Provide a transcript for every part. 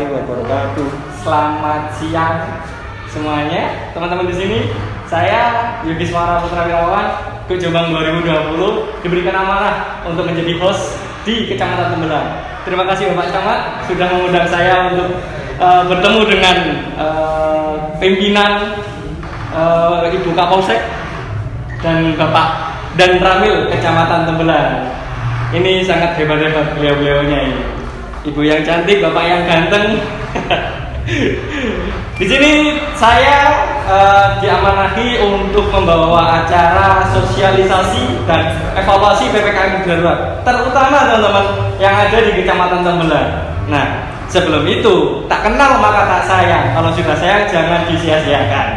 warahmatullahi wabarakatuh. Selamat siang semuanya, teman-teman di sini. Saya Yogiswara Putra Wirawan, Kut Jombang 2020, diberikan amanah untuk menjadi host di Kecamatan Tembelang. Terima kasih Bapak Camat sudah mengundang saya untuk bertemu dengan pimpinan Ibu Kapolsek dan Bapak dan Ramil Kecamatan Tembelang. Ini sangat hebat-hebat beliau-beliaunya ini. Ibu yang cantik, bapak yang ganteng. Di sini saya diamanahi untuk membawa acara sosialisasi dan evaluasi PPKM darurat, terutama teman-teman yang ada di Kecamatan Tembelang. Nah, sebelum itu tak kenal maka tak sayang. Kalau sudah sayang jangan disia-siakan.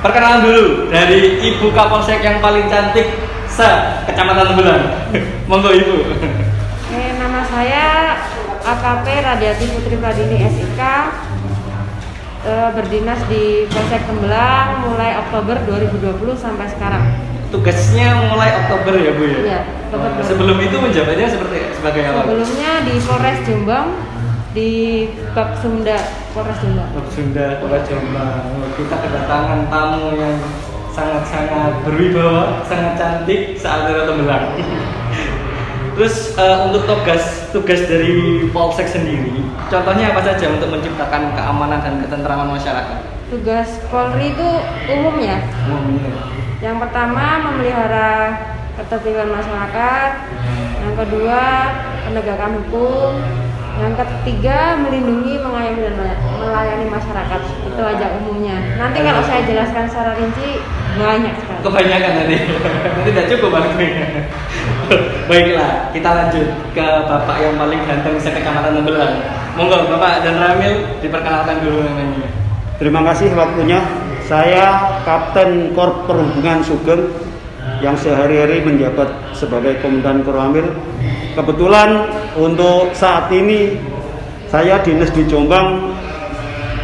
Perkenalan dulu dari Ibu Kapolsek yang paling cantik se-Kecamatan Tembelang. Monggo Ibu. Nama saya AKP Radiati Putri Pradini SIK, berdinas di Polsek Tembelang mulai Oktober 2020 sampai sekarang. Tugasnya mulai Oktober ya Bu ya? Iya, Oktober. Sebelum itu menjabatnya sebagai apa? Sebelumnya di Polres Jombang, di Babsumda Polres Jombang. Babsumda Polres Jombang. Kita kedatangan tamu yang sangat-sangat berwibawa, sangat cantik saat dari Tembelang. Terus untuk tugas dari Polsek sendiri, contohnya apa saja untuk menciptakan keamanan dan ketentraman masyarakat? Tugas Polri itu umum ya. Yang pertama memelihara ketertiban masyarakat, yang kedua penegakan hukum, yang ketiga melindungi, mengayomi dan melayani masyarakat. Itu aja umumnya. Nanti kalau saya jelaskan secara rinci banyak sekali. Kebanyakan nanti tidak cukup waktunya. Baiklah, kita lanjut ke Bapak yang paling ganteng se-Kecamatan Tembelang. Monggo Bapak dan Ramil diperkenalkan dulu namanya. Terima kasih waktunya. Saya Kapten Korps Perhubungan Sugeng yang sehari-hari menjabat sebagai Komandan Koramil. Kebetulan untuk saat ini saya dinas di Jombang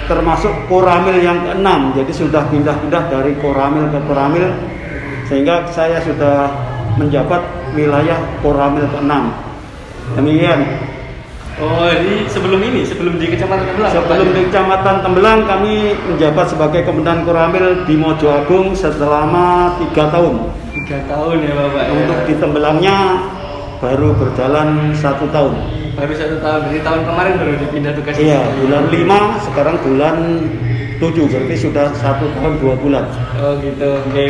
termasuk Koramil yang ke-6, jadi sudah pindah-pindah dari Koramil ke Koramil, sehingga saya sudah menjabat wilayah Koramil ke-6. Demikian. Oh, jadi sebelum di Kecamatan Tembelang? Sebelum di Kecamatan Tembelang kami menjabat sebagai Komandan Koramil di Mojo Agung selama 3 tahun. 3 tahun ya Bapak. Untuk di Tembelangnya baru berjalan 1 tahun. Baru 1 tahun, dari tahun kemarin baru dipindah tugas. Iya, bulan 5, sekarang bulan 7, berarti sudah 1 tahun 2 bulan. Oh gitu, oke.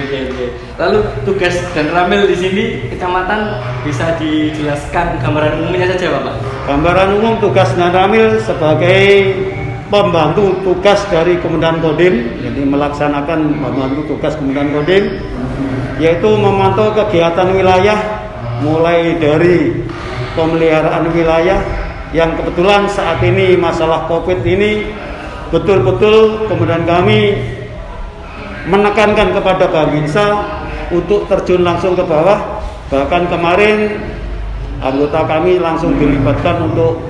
Lalu tugas dan Ramil di sini kecamatan bisa dijelaskan gambaran umumnya saja Bapak? Gambaran umum tugas dan Ramil sebagai pembantu tugas dari Komandan Kodim, jadi melaksanakan membantu tugas Komandan Kodim, yaitu memantau kegiatan wilayah mulai dari pemeliharaan wilayah yang kebetulan saat ini masalah COVID ini betul-betul kemudian kami menekankan kepada Babinsa untuk terjun langsung ke bawah. Bahkan kemarin anggota kami langsung dilibatkan untuk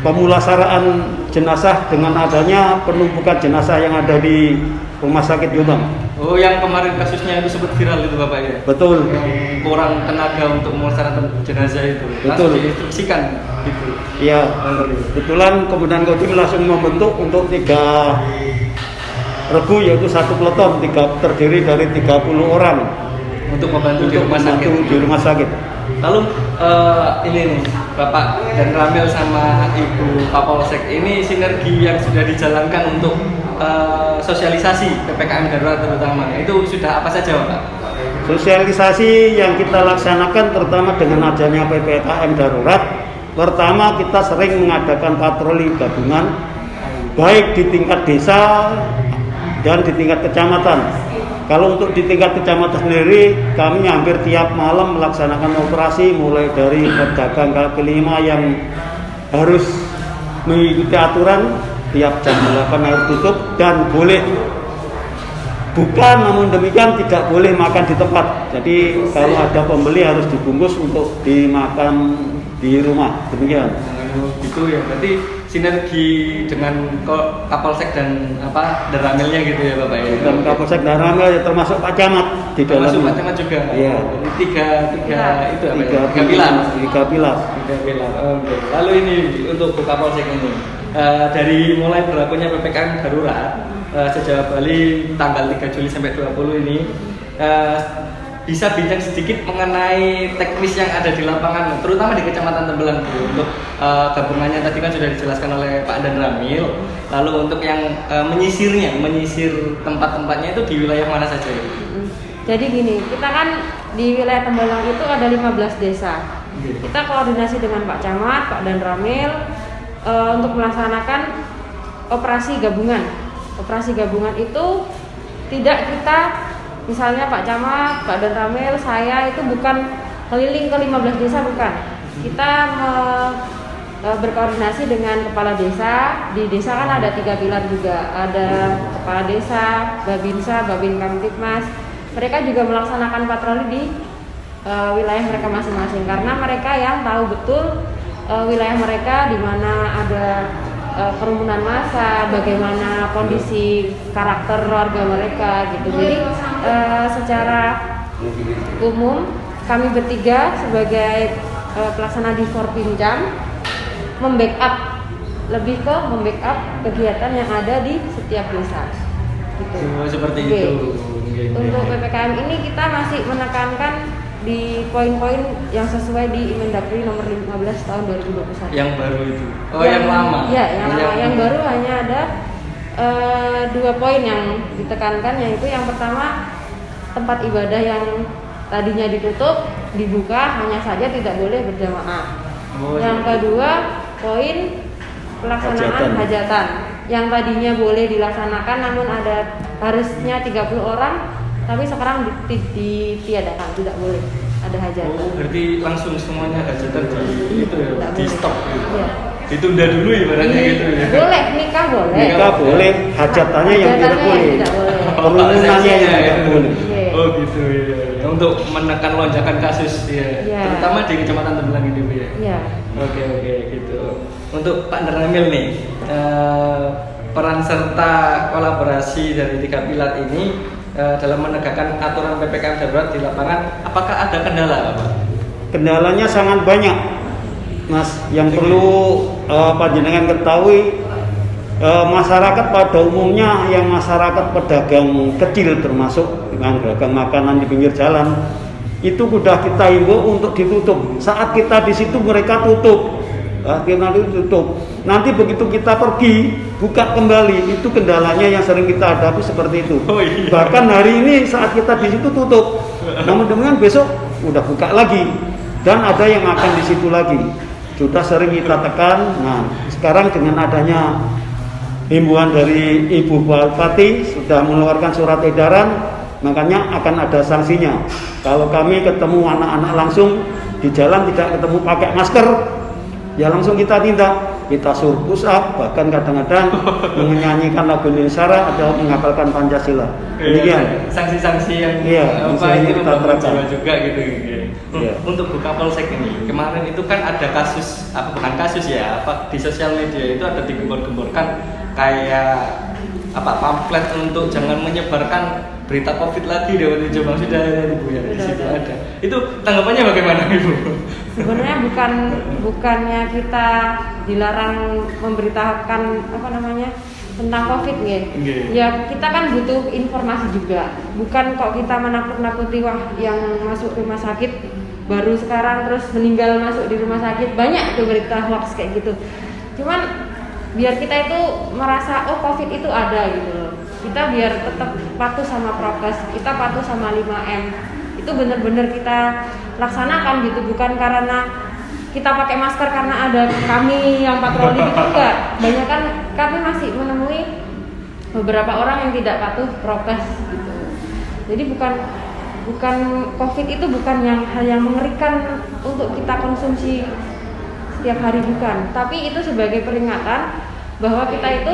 pemulasaraan jenazah dengan adanya penumpukan jenazah yang ada di Rumah Sakit Jombang. Oh, yang kemarin kasusnya itu sempat viral itu Bapak ya? Betul. Yang kurang tenaga untuk memulasarkan jenazah itu. Betul. Langsung diinstruksikan gitu. Iya. Kebetulan Komandan Kodim langsung membentuk untuk 3 regu, yaitu 1 peleton terdiri dari 30 orang untuk membantu di rumah sakit. Lalu ini nih Bapak dan Ramil sama Ibu Kapolsek, ini sinergi yang sudah dijalankan untuk sosialisasi PPKM darurat terutama, itu sudah apa saja Bapak? Sosialisasi yang kita laksanakan terutama dengan adanya PPKM darurat, pertama kita sering mengadakan patroli gabungan baik di tingkat desa dan di tingkat kecamatan. Kalau untuk di tingkat kecamatan sendiri, kami hampir tiap malam melaksanakan operasi mulai dari pedagang kaki 5 yang harus mengikuti aturan tiap jam 8 harus tutup dan boleh buka, namun demikian tidak boleh makan di tempat. Jadi kalau ada pembeli harus dibungkus untuk dimakan di rumah. Demikian. Gitu ya. Berarti sinergi dengan Kapolsek dan dan Ramilnya gitu ya Bapak ya. Dan Kapolsek dan Ramil ya, termasuk Pak Camat di dalamnya. Termasuk Pak Camat juga. Iya. Jadi tiga itu apa ya? Tiga Tiga pilar. Tiga pilar. Tiga pilar. Oke. Lalu ini untuk Kapolsek ini dari mulai berlakunya PPKM darurat sejauh Bali tanggal 3 Juli sampai 20 ini bisa bincang sedikit mengenai teknis yang ada di lapangan, terutama di Kecamatan Tembelan Bu. Untuk gabungannya tadi kan sudah dijelaskan oleh Pak Dan Ramil. Lalu untuk yang menyisir tempat-tempatnya itu di wilayah mana saja ya? Jadi gini, kita kan di wilayah Tembelang itu ada 15 desa. Kita koordinasi dengan Pak Camat, Pak Dan Ramil untuk melaksanakan operasi gabungan. Operasi gabungan itu tidak kita, misalnya Pak Camat, Pak Dan Ramil, saya itu bukan keliling ke 15 desa, bukan. Kita berkoordinasi dengan kepala desa. Di desa kan ada 3 pilar juga. Ada kepala desa, Babinsa, Babin Kamtipmas. Mereka juga melaksanakan patroli di wilayah mereka masing-masing karena mereka yang tahu betul wilayah mereka di mana ada kerumunan massa, bagaimana kondisi karakter warga mereka gitu. Jadi secara umum kami bertiga sebagai pelaksana di Forpinjam lebih ke membackup kegiatan yang ada di setiap desa. Gitu. Seperti Oke. itu. Untuk PPKM ini kita masih menekankan di poin-poin yang sesuai di Inmendagri nomor 15 tahun 2021. Yang baru itu. Yang lama. Iya, yang lama. Yang baru hanya ada 2 poin yang ditekankan, yaitu yang pertama tempat ibadah yang tadinya ditutup dibuka, hanya saja tidak boleh berjamaah. Yang kedua poin pelaksanaan hajatan yang tadinya boleh dilaksanakan namun ada harusnya 30 orang, tapi sekarang ditiadakan, tidak boleh ada hajatan. Berarti langsung semuanya hajatan di stop gitu. Iya. Ditunda dulu ibaratnya gitu ya. Boleh, nikah boleh. Nikah boleh, hajatannya yang tidak boleh. Kerununannya yang tidak boleh. Iya. Oh gitu ya. Untuk menekan lonjakan kasus ya. Iya. Terutama di Kecamatan Tembelang ini Bu ya. Iya. Oke gitu. Untuk Pak Ramil nih, peran serta kolaborasi dari 3 pilar ini dalam menegakkan aturan PPKM darurat di lapangan, apakah ada kendala Pak? Kendalanya sangat banyak, Mas. Yang perlu panjenengan ketahui, masyarakat pada umumnya yang masyarakat pedagang kecil termasuk dengan dagang makanan di pinggir jalan itu sudah kita himbau untuk ditutup. Saat kita di situ mereka tutup. Kita tutup. Nanti begitu kita pergi buka kembali, itu kendalanya yang sering kita hadapi seperti itu. Oh, iya. Bahkan hari ini saat kita di situ tutup, namun dengan besok udah buka lagi dan ada yang akan di situ lagi. Sudah sering kita tekan. Nah, sekarang dengan adanya himbauan dari Ibu Bupati sudah mengeluarkan surat edaran, makanya akan ada sanksinya. Kalau kami ketemu anak-anak langsung di jalan tidak ketemu pakai masker, ya langsung kita tindak. Kita suruh push up, bahkan kadang-kadang menyanyikan lagu Indonesia atau menghafalkan Pancasila. Demikian. Sanksi-sanksi yang ini kita terapkan juga gitu. Iya. Untuk Bu Kapolsek ini, kemarin itu kan ada kasus, bukan kasus ya, di sosial media itu ada digembor-gemborkan kayak pamflet untuk jangan menyebarkan berita COVID lagi di Jombang, sudah ada Ibu ya, di situ ada. Itu tanggapannya bagaimana Ibu? Sebenarnya bukannya kita dilarang memberitakan tentang COVID ya. Ya kita kan butuh informasi juga. Bukan kok kita menakut-nakuti yang masuk rumah sakit baru sekarang terus meninggal masuk di rumah sakit, banyak tuh berita hoax kayak gitu. Cuman biar kita itu merasa COVID itu ada gitu loh. Kita biar tetap patuh sama prokes, kita patuh sama 5M. Itu benar-benar kita laksanakan gitu, bukan karena kita pakai masker karena ada kami yang patroli gitu, enggak. Banyak kan kami masih menemui beberapa orang yang tidak patuh prokes gitu. Jadi bukan COVID itu bukan hal yang mengerikan untuk kita konsumsi setiap hari, bukan. Tapi itu sebagai peringatan bahwa kita itu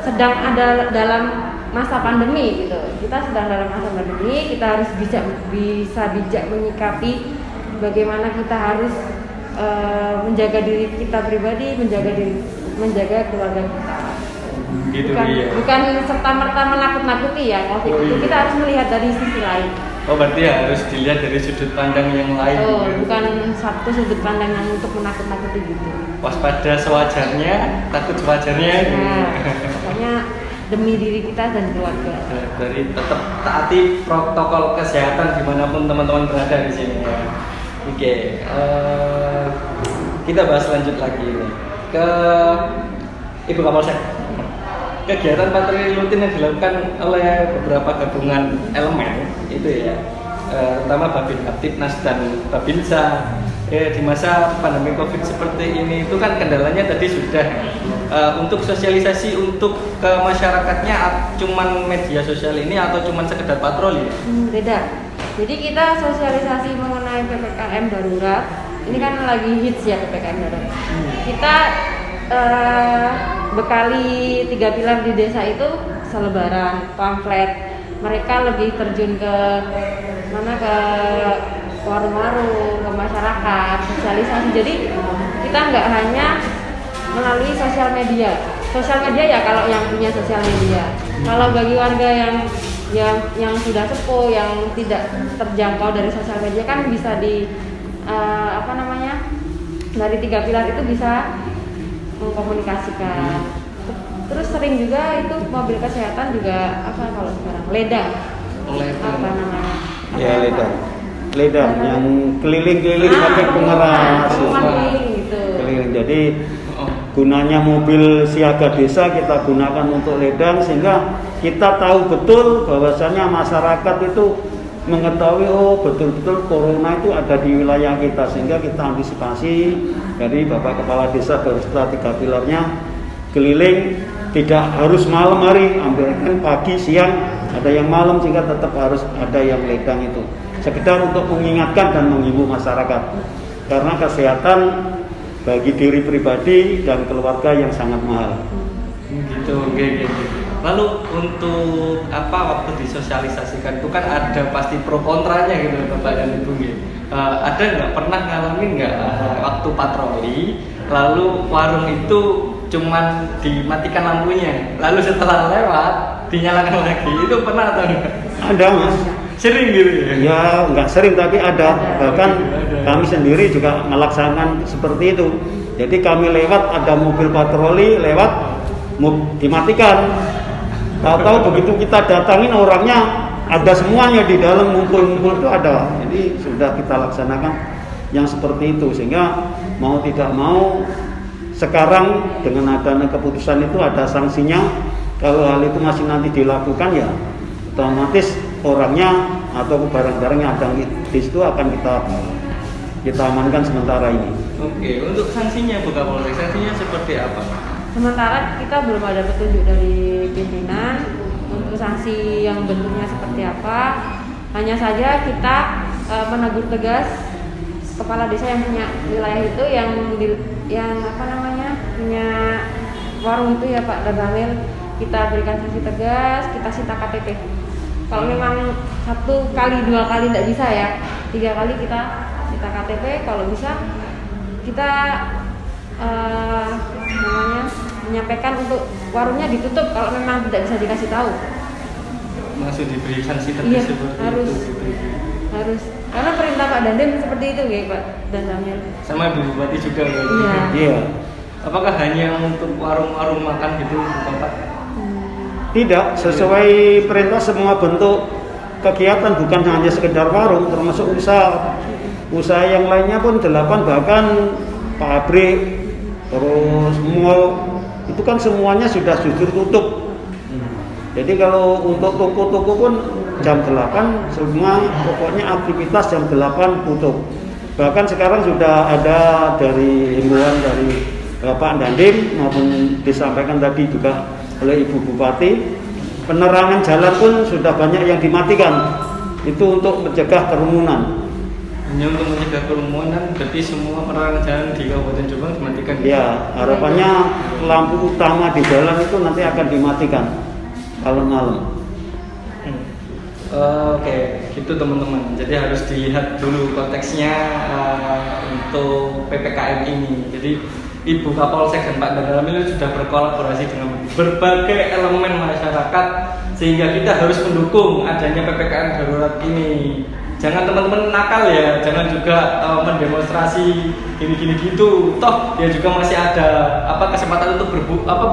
sedang ada dalam masa pandemi gitu. Kita sedang dalam masa pandemi, kita harus bisa bijak menyikapi bagaimana kita harus menjaga diri kita pribadi, menjaga keluarga kita. Gitu Bukan, ya. bukan serta-merta menakut-nakuti ya COVID Oh, itu. iya. Kita harus melihat dari sisi lain. Oh berarti harus dilihat dari sudut pandang yang lain. Oh, gitu. bukan satu sudut pandang yang untuk menakut-nakuti gitu. Waspada sewajarnya, takut sewajarnya. Nah, pokoknya demi diri kita dan keluarga. Dari tetap taati protokol kesehatan dimanapun teman-teman berada di sini ya. Oke, kita bahas lanjut lagi ini ke Ibu Kapolsek. Kegiatan patroli rutin yang dilakukan oleh beberapa gabungan elemen itu ya, terutama Babin Kaptipnas dan Babinsa di masa pandemi COVID seperti ini itu kan kendalanya tadi sudah untuk sosialisasi untuk ke masyarakatnya cuman media sosial ini atau cuman sekedar patroli? Beda. Jadi kita sosialisasi mengenai PPKM darurat. Ini kan lagi hits ya PPKM darurat. Kita bekali 3 pilar di desa itu selebaran, pamflet. Mereka lebih terjun ke mana, ke warung-warung, ke masyarakat, sosialisasi. Jadi kita nggak hanya melalui sosial media. Sosial media ya kalau yang punya sosial media. Kalau bagi warga yang sudah sepuh, yang tidak terjangkau dari sosial media kan bisa di dari 3 pilar itu bisa mengkomunikasikan. Terus sering juga itu mobil kesehatan juga kalau sekarang ledang. Apa namanya? Ya ledang yang keliling-keliling pakai pengeras. Gitu. Keliling. Jadi gunanya mobil siaga desa kita gunakan untuk ledang sehingga kita tahu betul bahwasanya masyarakat itu mengetahui betul-betul corona itu ada di wilayah kita, sehingga kita antisipasi dari Bapak Kepala Desa beserta 3 pilarnya keliling, tidak harus malam hari, ambilkan pagi, siang, ada yang malam, sehingga tetap harus ada yang ledang itu. Sekedar untuk mengingatkan dan menghimbau masyarakat, karena kesehatan bagi diri pribadi dan keluarga yang sangat mahal. Gitu. Lalu untuk waktu disosialisasikan itu kan ada pasti pro kontranya gitu Bapak dan Ibu. Ada nggak pernah ngalamin nggak waktu patroli lalu warung itu cuman dimatikan lampunya, lalu setelah lewat dinyalakan lagi, itu pernah atau enggak? Ada Mas. Sering gitu ya? Ya nggak sering tapi ada. Bahkan kami sendiri juga melaksanakan seperti itu. Jadi kami lewat, ada mobil patroli lewat, dimatikan. Tahu-tahu begitu kita datangin orangnya ada semuanya di dalam, ngumpul-ngumpul itu ada. Jadi sudah kita laksanakan yang seperti itu, sehingga mau tidak mau sekarang dengan adanya keputusan itu ada sanksinya. Kalau hal itu masih nanti dilakukan ya otomatis orangnya atau barang-barang yang ada di situ akan kita amankan sementara ini. Oke, untuk sanksinya Bu Kapolres, sanksinya seperti apa? Sementara kita belum ada petunjuk dari pimpinan untuk sanksi yang bentuknya seperti apa. Hanya saja kita menegur tegas kepala desa yang punya wilayah itu, punya warung itu ya Pak Ramil. Kita berikan sanksi tegas, kita sita KTP. Kalau memang 1 kali 2 kali tidak bisa ya, 3 kali kita sita KTP. Kalau bisa kita menyampaikan untuk warungnya ditutup kalau memang tidak bisa dikasih tahu. Maksud diberi sanksi tegas Iya, seperti harus. itu gitu. Harus. Karena perintah Pak Dandim seperti itu ya Pak dan Ramil. Sama Ibu Bupati juga ya? Iya. Apakah hanya untuk warung-warung makan gitu Bapak? Tidak, sesuai perintah semua bentuk kegiatan, bukan hanya sekedar warung, termasuk usaha yang lainnya pun 8, bahkan pabrik, terus mall, itu kan semuanya sudah jujur tutup. Jadi kalau untuk toko-toko pun jam 8 semua pokoknya aktivitas jam 8 tutup. Bahkan sekarang sudah ada dari himbauan dari Bapak Dandim maupun disampaikan tadi juga oleh Ibu Bupati, penerangan jalan pun sudah banyak yang dimatikan. Itu untuk mencegah kerumunan. Hanya untuk mencegah kerumunan, berarti semua penerangan jalan di Kabupaten Jombang dimatikan? Ya, harapannya lampu utama di jalan itu nanti akan dimatikan kalau malam. Oke, gitu teman-teman. Jadi harus dilihat dulu konteksnya untuk PPKM ini. Jadi Ibu Kapolsek dan Pak Dandalam ini sudah berkolaborasi dengan berbagai elemen masyarakat sehingga kita harus mendukung adanya PPKM darurat ini. Jangan teman-teman nakal ya, jangan juga mendemonstrasi gini-gini gitu. Toh dia juga masih ada kesempatan untuk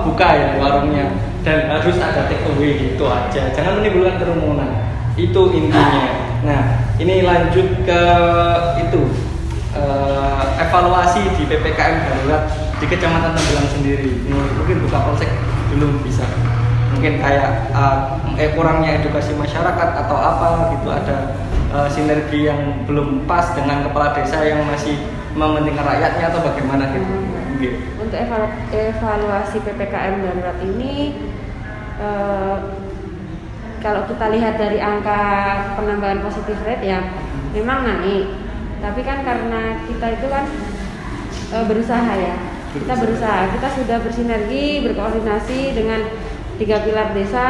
buka ya warungnya, dan harus ada take away gitu aja. Jangan menimbulkan kerumunan. Itu intinya. Nah, ini lanjut ke itu evaluasi di PPKM darurat di Kecamatan Tembelang sendiri. Mungkin Buka Polsek belum bisa. Mungkin kayak kurangnya edukasi masyarakat atau apa gitu, ada sinergi yang belum pas dengan kepala desa yang masih mementingkan rakyatnya atau bagaimana gitu. Untuk evaluasi PPKM darurat ini kalau kita lihat dari angka penambahan positif rate ya memang naik, tapi kan karena kita itu kan berusaha ya, kita sudah bersinergi, berkoordinasi dengan 3 pilar desa,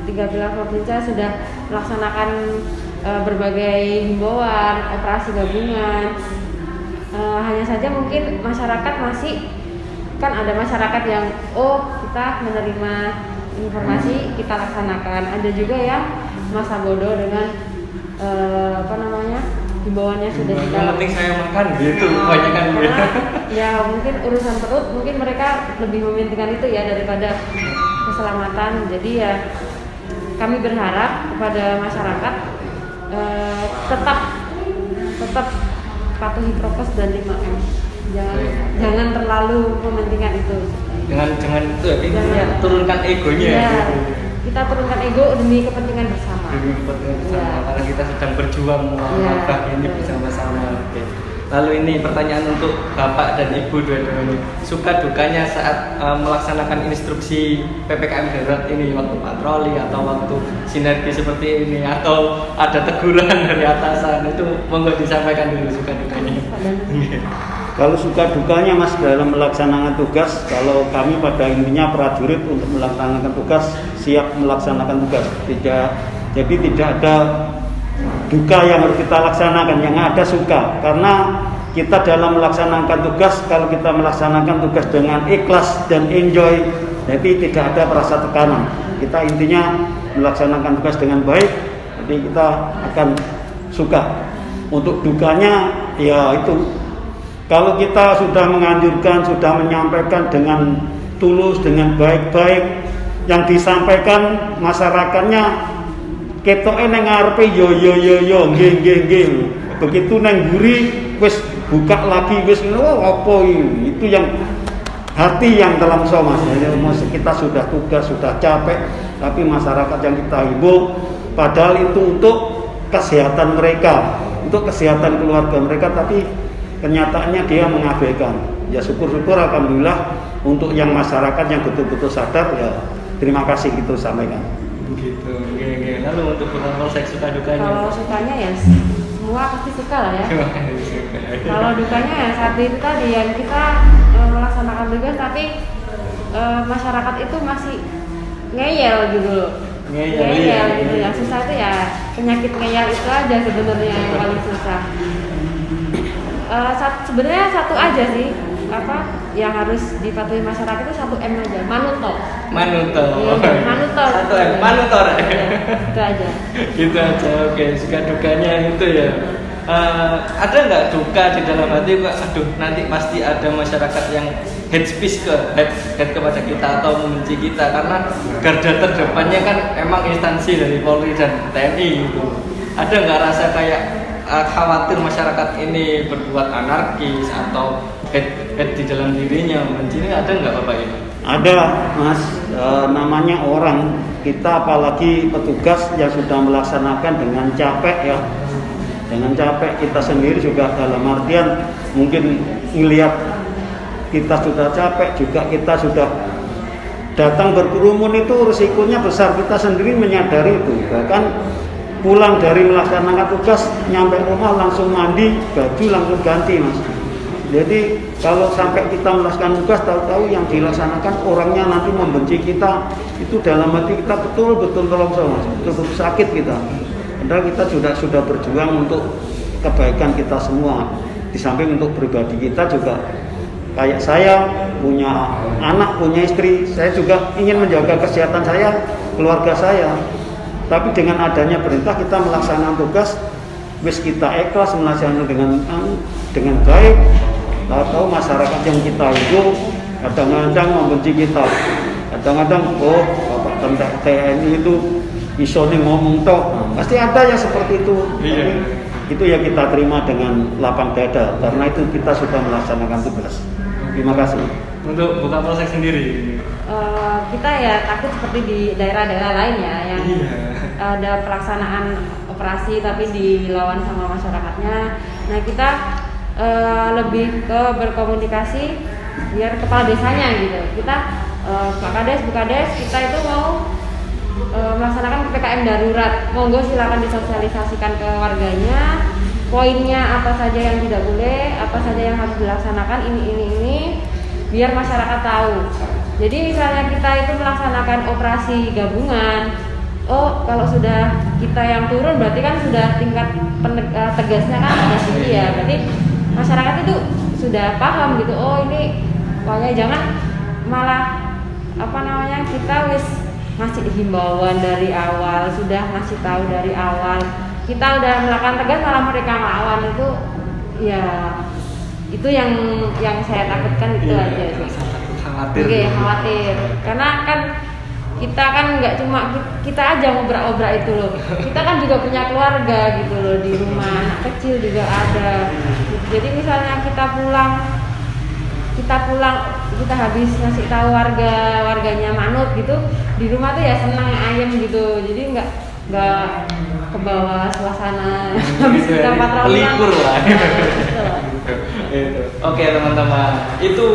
3 pilar provinsi, sudah melaksanakan berbagai himbauan, operasi gabungan. Hanya saja mungkin masyarakat masih, kan ada masyarakat yang kita menerima informasi kita laksanakan, ada juga yang masa bodoh dengan himbauannya sudah kita. Yang penting saya makan gitu, banyak kan ya mungkin urusan perut, mungkin mereka lebih mementingkan itu ya daripada keselamatan. Jadi ya kami berharap kepada masyarakat tetap patuhi prokes dan 5M. Jangan terlalu mementingkan itu. Jangan itu ya, intinya turunkan egonya. Ya, kita turunkan ego demi kepentingan bersama. Demi kepentingan bersama, karena kita sedang berjuang melawan ini bersama-sama. Oke. Lalu ini pertanyaan untuk Bapak dan Ibu dua-duanya. Suka dukanya saat melaksanakan instruksi PPKM darurat ini, waktu patroli atau waktu sinergi seperti ini, atau ada teguran dari atasan, itu monggo disampaikan dulu suka dukanya. Kalau suka dukanya Mas dalam melaksanakan tugas, kalau kami pada intinya prajurit untuk melaksanakan tugas, siap melaksanakan tugas. Jadi tidak ada duka yang harus kita laksanakan, yang ada suka. Karena kita dalam melaksanakan tugas, kalau kita melaksanakan tugas dengan ikhlas dan enjoy, jadi tidak ada rasa tekanan. Kita intinya melaksanakan tugas dengan baik, jadi kita akan suka. Untuk dukanya ya itu, kalau kita sudah menganjurkan, sudah menyampaikan dengan tulus, dengan baik-baik, yang disampaikan masyarakatnya ketoke nang ngarepe yo nggih. Begitu nang mburi wis buka lagi wis apa itu yang hati yang dalam Mas. Kita sudah tugas, sudah capek, tapi masyarakat yang kita himbau padahal itu untuk kesehatan mereka, untuk kesehatan keluarga mereka, tapi kenyataannya dia mengabaikan. Ya syukur-syukur alhamdulillah untuk yang masyarakat yang betul-betul sadar, ya terima kasih gitu sampaikan. Gitu. Lalu untuk Polsek suka dukanya? Kalau sukanya ya semua pasti suka lah ya. Kalau dukanya ya saat itu tadi yang kita melaksanakan tugas tapi masyarakat itu masih ngeyel gitu loh. Ngeyel gitu. Yang susah itu ya penyakit ngeyel itu aja sebenarnya yang paling susah. Sebenarnya satu aja sih yang harus dipatuhi masyarakat itu 1M aja, manutor. Ya, manutor. 1M, manutor. Itu aja. Gitu aja. Oke, suka dukanya itu ya. Ada nggak duka di dalam hati? Aduh, nanti pasti ada masyarakat yang hate speech head kepada kita atau membenci kita, karena garda terdepannya kan emang instansi dari Polri dan TNI gitu. Ada nggak rasa kayak khawatir masyarakat ini berbuat anarkis atau head di dalam dirinya membenci? Ini ada nggak Bapak ini? Ada Mas, namanya orang kita, apalagi petugas yang sudah melaksanakan dengan capek ya, dengan capek. Kita sendiri juga dalam artian mungkin ngelihat kita sudah capek, juga kita sudah datang berkerumun, itu risikonya besar. Kita sendiri menyadari itu. Bahkan pulang dari melaksanakan tugas, nyampe rumah langsung mandi, baju langsung ganti Mas. Jadi kalau sampai kita melaksanakan tugas, tahu-tahu yang dilaksanakan orangnya nanti membenci kita, itu dalam hati kita betul-betul tolong Mas, betul-betul sakit kita. Padahal kita sudah berjuang untuk kebaikan kita semua. Di samping untuk pribadi kita juga, kayak saya punya anak, punya istri, saya juga ingin menjaga kesehatan saya, keluarga saya. Tapi dengan adanya perintah kita melaksanakan tugas, wis kita ikhlas melaksanakan dengan baik. Tahu masyarakat yang kita hidup kadang-kadang membenci kita. Kadang-kadang Bapak Tentara TNI itu isone ngomong tok. Pasti ada yang seperti itu. Iya. Itu ya kita terima dengan lapang dada karena itu kita sudah melaksanakan tugas. Terima kasih. Untuk Buka Polsek sendiri, Kita ya takut seperti di daerah-daerah lain ya yang ada pelaksanaan operasi tapi dilawan sama masyarakatnya. Nah kita lebih ke berkomunikasi biar kepala desanya gitu. Kita Pak Kades, Bu Kades, kita itu mau melaksanakan PPKM darurat. Monggo silakan disosialisasikan ke warganya. Poinnya apa saja yang tidak boleh, apa saja yang harus dilaksanakan, ini biar masyarakat tahu. Jadi misalnya kita itu melaksanakan operasi gabungan, kalau sudah kita yang turun berarti kan sudah tingkat tegasnya kan sudah tinggi ya. Berarti masyarakat itu sudah paham gitu. Ini pokoknya jangan malah kita wis ngasih himbauan dari awal, sudah ngasih tahu dari awal. Kita udah melakukan tegas malah mereka ngelawan itu ya itu yang saya takutkan itu aja sih. Khawatir. Oke, khawatir. Karena kan kita kan nggak cuma kita aja ngobrak-obrak itu loh. Kita kan juga punya keluarga gitu loh di rumah, anak kecil juga ada. Jadi misalnya kita pulang kita habis ngasih tahu warganya manut gitu, di rumah tuh ya senang ayem gitu. Jadi nggak ke bawah suasana habis kita patroli pelipur lah. Gitu. Oke teman-teman, itu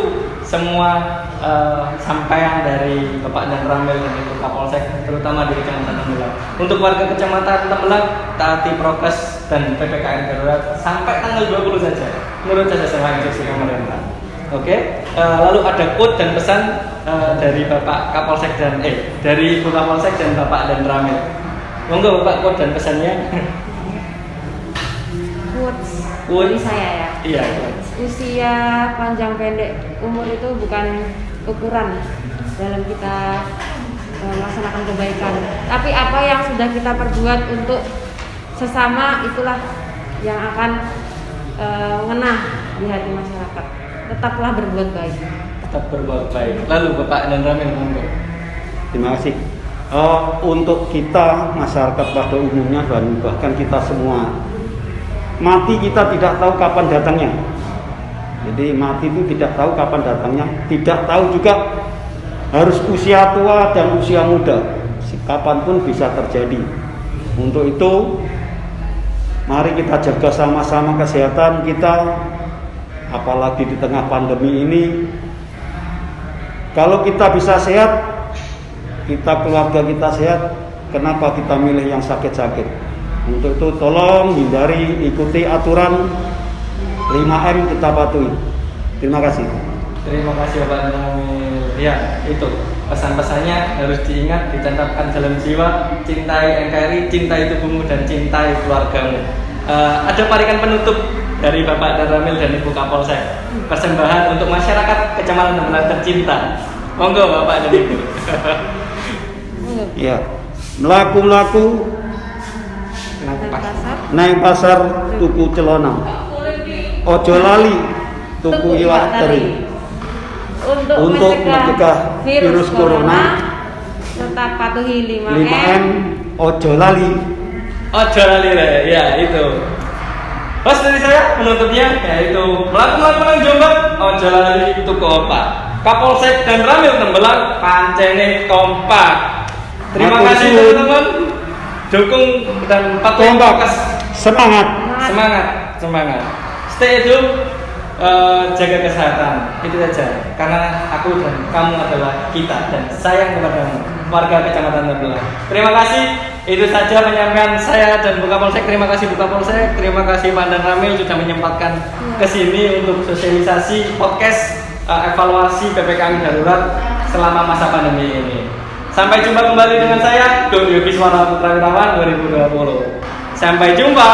semua sampaian dari Bapak dan Ramil dan Ibu Kapolsek, terutama di Kecamatan Tembelang. Untuk warga Kecamatan Tembelang, taati prokes dan PPKM darurat sampai tanggal 20 saja, menurut saya instruksi pemerintah. Oke, lalu ada quote dan pesan dari Bapak Kapolsek dari Ibu Kapolsek dan Bapak dan Ramil. Monggo Bapak quote dan pesannya. Quote dari saya ya. Iya. Usia panjang pendek umur itu bukan ukuran dalam kita melaksanakan kebaikan. Tapi apa yang sudah kita perbuat untuk sesama itulah yang akan mengena di hati masyarakat. Tetaplah berbuat baik. Tetap berbuat baik. Lalu Bapak dan Ramil monggo. Terima kasih. Untuk kita masyarakat pada umumnya dan bahkan kita semua, mati kita tidak tahu kapan datangnya. Jadi mati itu tidak tahu kapan datangnya, tidak tahu juga harus usia tua dan usia muda, kapanpun bisa terjadi. Untuk itu, mari kita jaga sama-sama kesehatan kita, apalagi di tengah pandemi ini. Kalau kita bisa sehat, keluarga kita sehat, kenapa kita milih yang sakit-sakit? Untuk itu tolong hindari, ikuti aturan 5M kita patuhi. Terima kasih. Terima kasih Bapak Ramil. Ya, itu pesan-pesannya harus diingat, dicantumkan dalam jiwa. Cintai NKRI, cintai tubuhmu dan cintai keluargamu. Ada parikan penutup dari Bapak dan Ramil dan Ibu Kapolsek. Persembahan untuk masyarakat Kecamatan Tembelang tercinta. Monggo Bapak dan Ibu. Ya, melaku-melaku naik pasar tuku celana, ojo lali tuku iwak teri. Untuk mencegah virus corona, tetap patuhi 5M, ojo lali. Ojo lali ya itu. Pas dari saya penutupnya yaitu melaku-melaku nang Jombang, ojo lali tuku opak. Kapolsek dan Ramil Tembelang pancene kompak. Terima kasih teman-teman. Dukung dan patuhi prokes. Semangat. Stay at home, jaga kesehatan. Itu saja. Karena aku dan kamu adalah kita dan sayang kepadamu, warga Kecamatan Tembelang. Terima kasih. Itu saja penyampaian saya dan Bu Kapolsek. Terima kasih Bu Kapolsek. Terima kasih Pak dan Ramil sudah menyempatkan ke sini untuk sosialisasi podcast evaluasi PPKM darurat selama masa pandemi ini. Sampai jumpa kembali dengan saya, Dodi Yogis Warna Putra Wirawan 2020. Sampai jumpa.